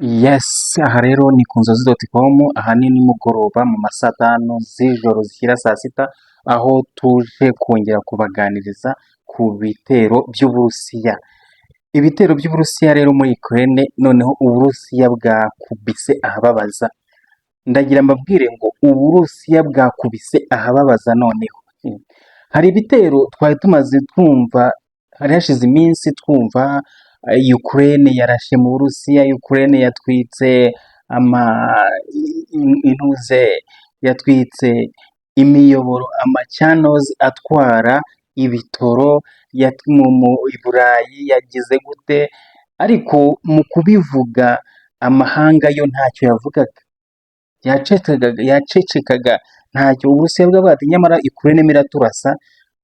Yes, aha rero ni ku nzozi.com, aha ni nimugoroba mu ma saa tanu z'ijoro zishyira saa sita, aho tuje kongera kubaganiriza ku bitero by'Uburusiya. Ibitero by'Uburusiya rero muri Ukraine, noneho Uburusiya bwakubise ahababaza. Ndagira mbabwire ngo Uburusiya bwakubise ahababaza noneho. Hari ibitero twari tumaze twumva, hari hashize iminsi twumva Ukraine yarashe mu Burusiya, Ukraine yatwitse intuze, yatwitse imiyoboro, channels atwara ibitoro mu Burayi, yagize gute, ariko mu kubivuga amahanga yo ntacyo yavugaga, yacecekaga ntacyo. Uburusiya bwavuga ati nyamara Ukraine iraturasa,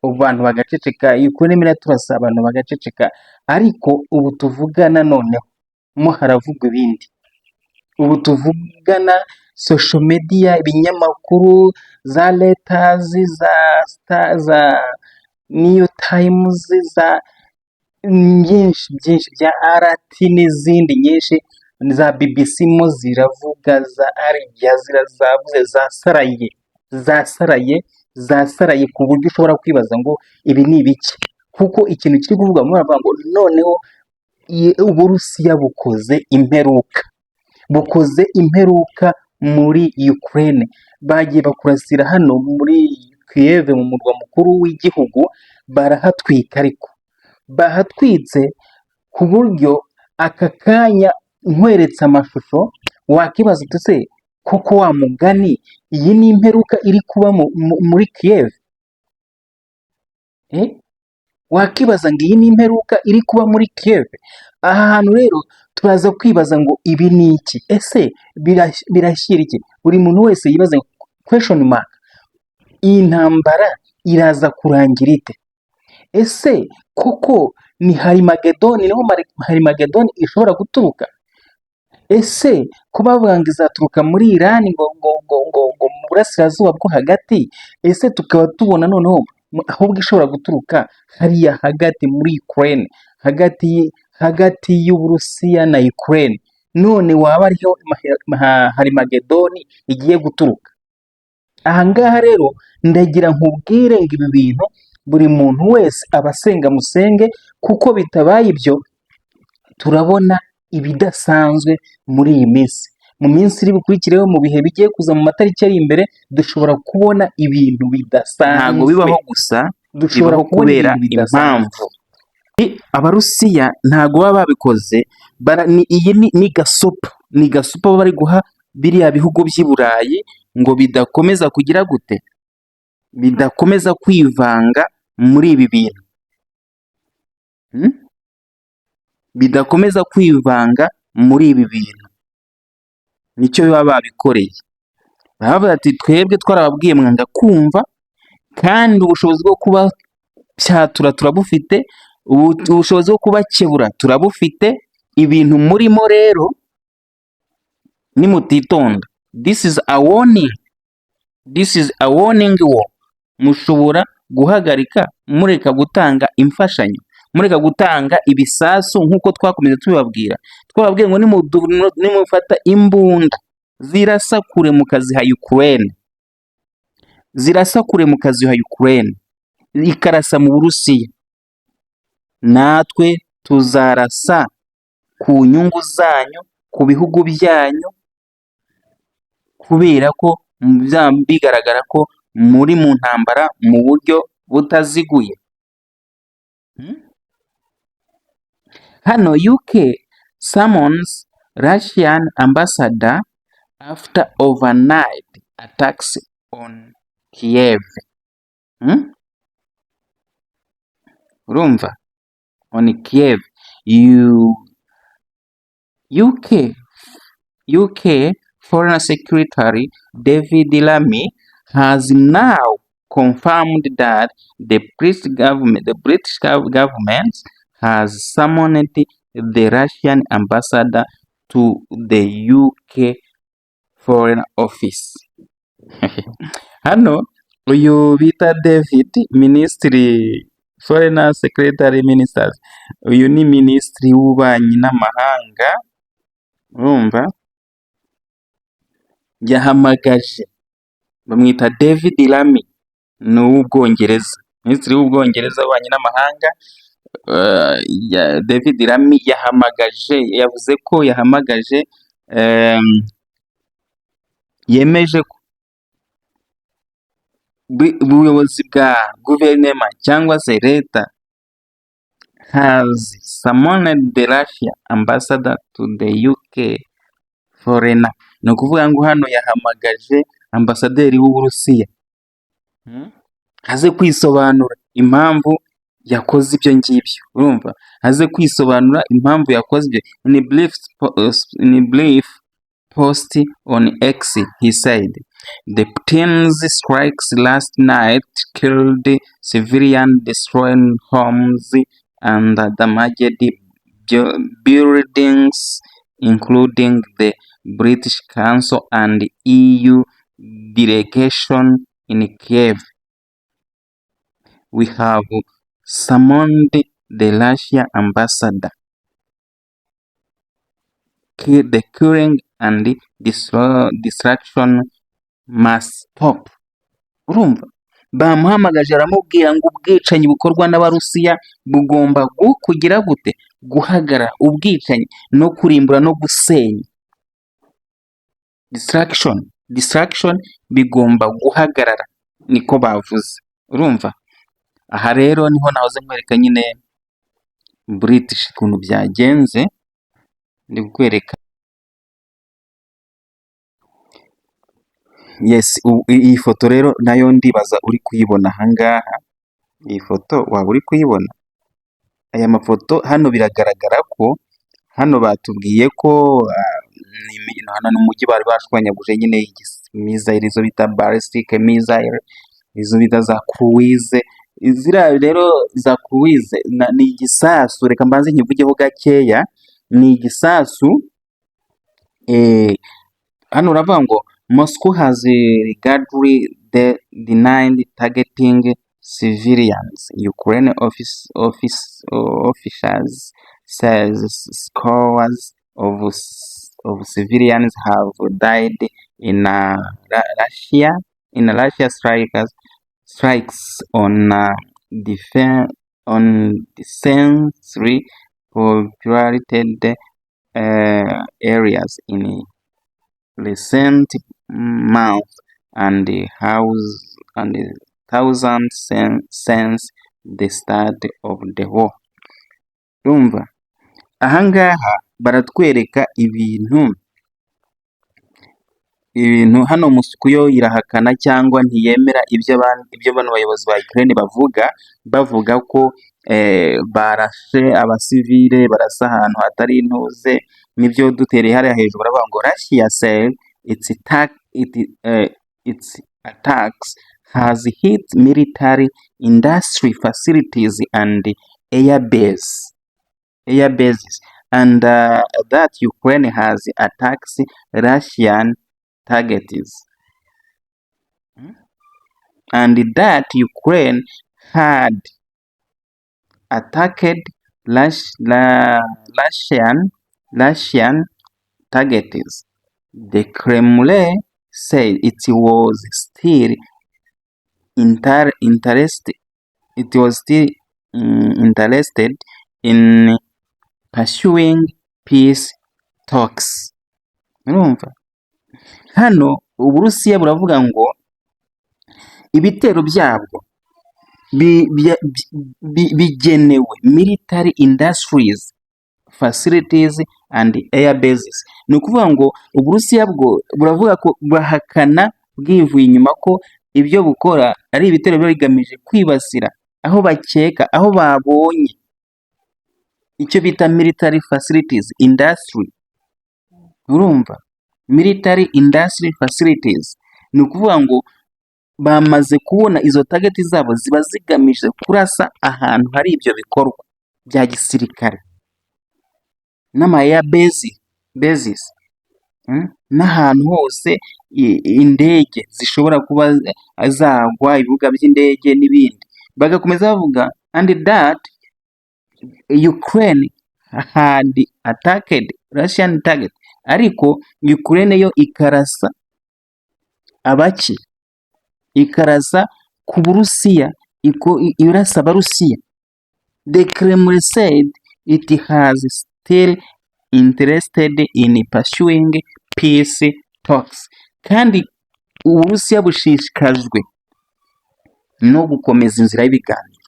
abantu bagaceceka, Ukraine iraturasa, abantu bagaceceka. Ariko ubu tuvugana noneho mo haravugwa ibindi. Ubu tuvugana social media, ibinyamakuru, za Reuters, za New Times, za byinshi bya RT n'izindi nyinshi, za BBC mo ziravuga, za Al Jazeera zavuze, zasaraye ku buryo ushobora kwibaza ngo ibi ni ibiki, kuko ikintu kiri kuvugwa muri aba ngo noneho Uburusiya bukoze imperuka muri Ukraine. Bagiye bakurasira hano muri Kiev, mu murwa mukuru w'igihugu, barahatwika, ariko bahatwitse ku buryo aka kanya nkweretse amashusho wakibaza uti se koko wa mugani iyi ni imperuka iri kuba muri Kiev? Wakibaza ngo iyi ni imperuka iri kuba muri Kiev? Aha hantu rero turaza kwibaza ngo ibi ni iki? Ese birashyira iki? Buri muntu wese yibaza question mark, iyi ntambara iraza kurangira ite? Ese koko ni Harimagedoni, niho Harimagedoni ishobora guturuka? Ese ko bavuga ngo izaturuka muri Iran, ngo mu burasirazuba bwo hagati, ese tukaba tubona noneho ahubwo ishobora guturuka hariya hagati muri Ukraine, hagati y'Uburusiya na Ukraine. None waba ariho Harimagedoni igiye guturuka? Aha ngaha rero ndagira nkubwire ngo ibi bintu buri muntu wese abasenga musenge, kuko bitabaye ibyo turabona ibidasanzwe muri iyi minsi. Mu minsi iri bukurikireho, mu bihe bigiye kuza, mu matariki ari imbere, dushobora kubona ibintu bidasanzwe. Ntabwo bibaho gusa, dushobora kubera impamvu. Abarusiya ntabwo baba babikoze, iyi ni gasopo, baba bari guha biriya bihugu by'i Burayi ngo bidakomeza kugira gute, bidakomeza kwivanga muri ibi bintu, bidakomeza kwivanga muri ibi bintu. Nicyo baba babikoreye. Baravuga ati twebwe twarababwiye mwanga kumva, kandi ubushobozi bwo kubapyatura turabufite, ubushobozi bwo kubakebura turabufite. Ibintu murimo rero nimutitonda, this is a warning war. Mushobora guhagarika, mureka gutanga imfashanyo, mureka gutanga ibisasu, nk'uko twakomeza tubibabwira. Twababwiye ngo nimufata imbunda zirasa kure mukaziha Ukraine, ikarasa mu Burusiya, natwe tuzarasa ku nyungu zanyu, ku bihugu byanyu, kubera ko bigaragara ko muri mu ntambara mu buryo butaziguye. Hano UK summons Russian ambassador after overnight attacks on Kiev. Urumva? On Kiev. UK Foreign Secretary David Lammy has now confirmed that the British government has summoned the Russian ambassador to the UK Foreign Office. Hano uyu bita David, Foreign Secretary Ministers, uyu ni minisitiri w'ububanyi n'amahanga urumva, yahamagaje, bamwita David Lammy, ni uw'Ubwongereza, minisitiri w'Ubwongereza w'ububanyi n'amahanga. David Lammy yavuze ko yahamagaje, yemeje ko ubuyobozi bwa guverinoma cyangwa se leta has summoned the Russia ambassador to the UK foreigner. Ni ukuvuga ngo hano yahamagaje ambasaderi w'Uburusiya aze kwisobanura impamvu yakoze ibyo ngibyo, urumva, aze kwisobanura impamvu yakoze ibyo. In a brief post on X, he said, the Putin's strikes last night killed civilians, destroying homes and damaged buildings, including the British Council and EU delegation in Kiev. We have summoned the Russian ambassador. The killing and destruction must stop. Urumva, bamuhamagaje aramubwira ngo ubwicanyi bukorwa n'Abarusiya bugomba kugira gute, guhagarara, ubwicanyi no kurimbura no gusenya, destruction bigomba guhagarara, niko bavuze, urumva. Aha rero niho nahoze nkwereka nyine British ukuntu byagenze, ndi kukwereka. Yes, iyi foto rero nayo ndibaza uri kuyibona ahangaha, iyi foto waba uri kuyibona. Aya mafoto hano biragaragara ko hano batubwiye ko hano ni umujyi bari bashwanyaguje nyine missile, izo bita ballistic missile, izo bita za cruise. Ziriya rero za cruise ni igisasu, reka mbanze nkivugeho gakeya. Ni igisasu, hano uravuga ngo Moscow has regardlessly denied targeting civilians. Ukraine officials says scores of civilians have died in Russia strikes on densely populated areas in recent months, and thousands since the start of the war. Urumva, ahangaha baratwereka ibintu hano Moscow yo irahakana cyangwa ntiyemera ibyo bano bayobozi ba Ukraine bavuga ko barashe abasivile, barasa ahantu hatari intuze, nibyo dutereye hariya hejuru. Baravuga ngo Russia said its attacks has hit military industry facilities and air bases, and that Ukraine has attacked Russian targets, and that Ukraine had attacked Russian targets. The Kremlin said it was still interested in pursuing peace talks. Urumva, hano Uburusiya buravuga ngo ibitero byabwo bigenewe military industries, facilities and air bases. Ni ukuvuga ngo Uburusiya bwo buravuga ko burahakana bwivuye inyuma ko ibyo bukora ari ibitero biba bigamije kwibasira aho bakeka, aho babonye, icyo bita military facilities industry. Urumva, military industry facilities ni ukuvuga ngo bamaze kubona izo target zabo ziba zigamije kurasa ahantu hari ibyo bikorwa bya gisirikare n'ama air bases, n'ahantu hose indege zishobora kuba zagwa, ibibuga by'indege n'ibindi. Bagakomeza bavuga and that Ukraine had attacked Russian target, ariko Ukraine yo ikarasa abaki, ikarasa ku Burusiya, irasa Abarusiya. The Kremlin said it has still interested in pursuing peace talks. Kandi Uburusiya bushishikajwe no gukomeza inzira y'ibiganiro,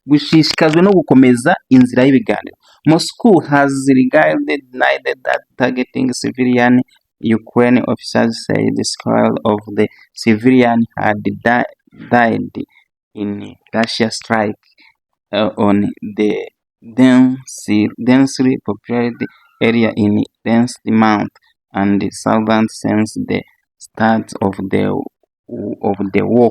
bushishikajwe no gukomeza inzira y'ibiganiro. Moscow has regarded neither that targeting civilian. Ukraine officials said the squad of the civilian had died in Russia strike on the densely populated area in last month and southern since the start of the war.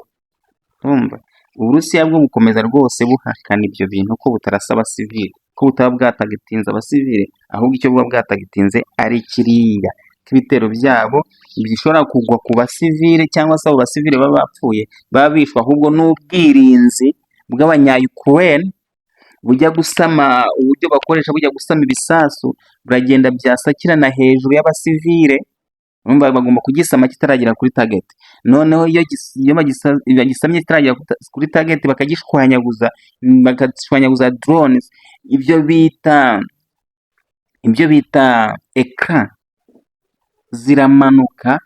Uburusiya bwo bukomeza rwose buhakana ibyo bintu ko butarasa abasivili, ko butaba bwatagitinze abasivili, ahubwo icyo buba bwatagitinze ari kiriya k'ibitero byabo bishobora kugwa ku basivili cyangwa se abo basivili baba bapfuye baba bishwe, ahubwo n'ubwirinzi bw'abanya-Ukraine bujya gusama, uburyo bakoresha bujya gusama ibisasu buragenda byasakirana hejuru y'abasivile, urumva bagomba kugisama kitaragera kuri target. Noneho iyo bagisamye kitaragera kuri target bakagishwanyaguza drones, ibyo bita ecran ziramanuka,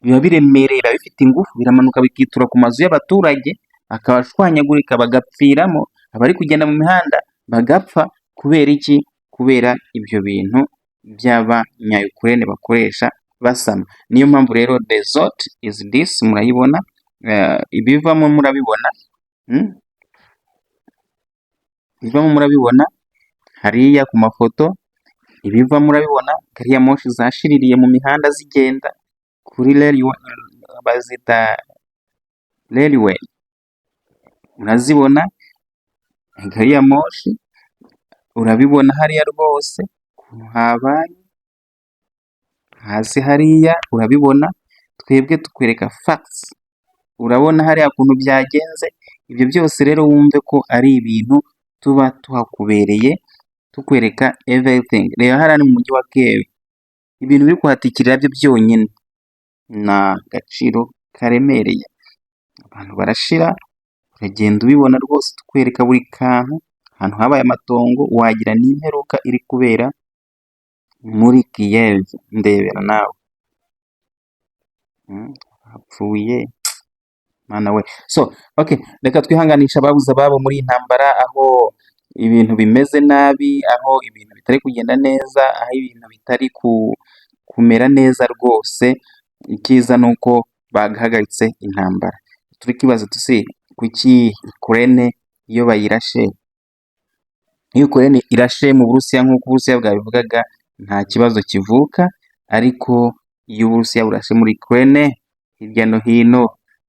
biba biremereye, biba bifite ingufu, biramanuka bikitura ku mazu y'abaturage akabashwanyagurika bagapfiramo, abari kugenda mu mihanda bagapfa. Kubera iki? Kubera ibyo bintu by'abanya-Ukraine bakoresha basama. Niyo mpamvu rero result is this, murayibona, ibivamo murabibona, ibivamo murabibona hariya ku mafoto, ibiva murabibona, gariya moshi zashiririye mu mihanda zigenda kuri railway, bazita railway, murazibona gariya moshi, urabibona hariya rwose ukuntu habaye hasi hariya, urabibona, twebwe tukwereka facts, urabona hariya ukuntu byagenze. Ibyo byose rero wumve ko ari ibintu tuba tuhakubereye tukwereka everything. Reba hariya ni mu mujyi wa Kiev, ibintu biri kuhatikirira byo byonyine ni agaciro karemereye, abantu barashira, uragenda ubibona rwose, tukwereka buri kantu, ahantu habaye amatongo wagira n'imperuka iri kubera muri Kiev. Ndebera nawe hapfuye mana we. So okay, reka twihanganisha ababuze ababo muri intambara, aho ibintu bimeze nabi, aho ibintu bitari kugenda neza, aho ibintu bitari kumera neza rwose. Icyiza ni uko bagahagaritse intambara. Turi kwibaza tusi kuki Ukraine iyo bayirashe, iyo Ukraine irashe mu Burusiya nk'uko Uburusiya bwabivugaga nta kibazo kivuka, ariko iyo Uburusiya burashe muri Ukraine hirya no hino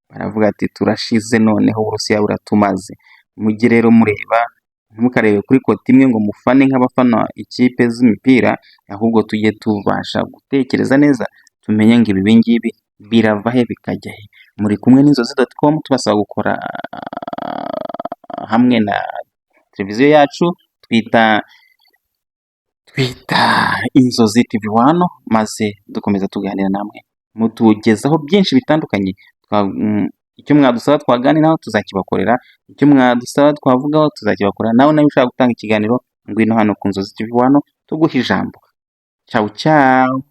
baravuga ati turashize, noneho Uburusiya buratumaze. Mujye rero mureba, ntimukarebe kuri koti imwe ngo mufane nk'abafana ikipe z'imipira, ahubwo tujye tubasha gutekereza neza, tumenye ngo ibi ngibi birava he bikajya he. Muri kumwe n'inzozi.com, tubasaba gukora hamwe na televiziyo yacu twita Inzozi TV1, maze dukomeza tuganira namwe, mutugezaho byinshi bitandukanye. Icyo mwadusaba twaganiraho tuzakibakorera, icyo mwadusaba twavugaho tuzakibakorera. Nawe ushaka gutanga ikiganiro, ngwino hano ku Nzozi TV1 tuguhe ijambo. Ciao ciao.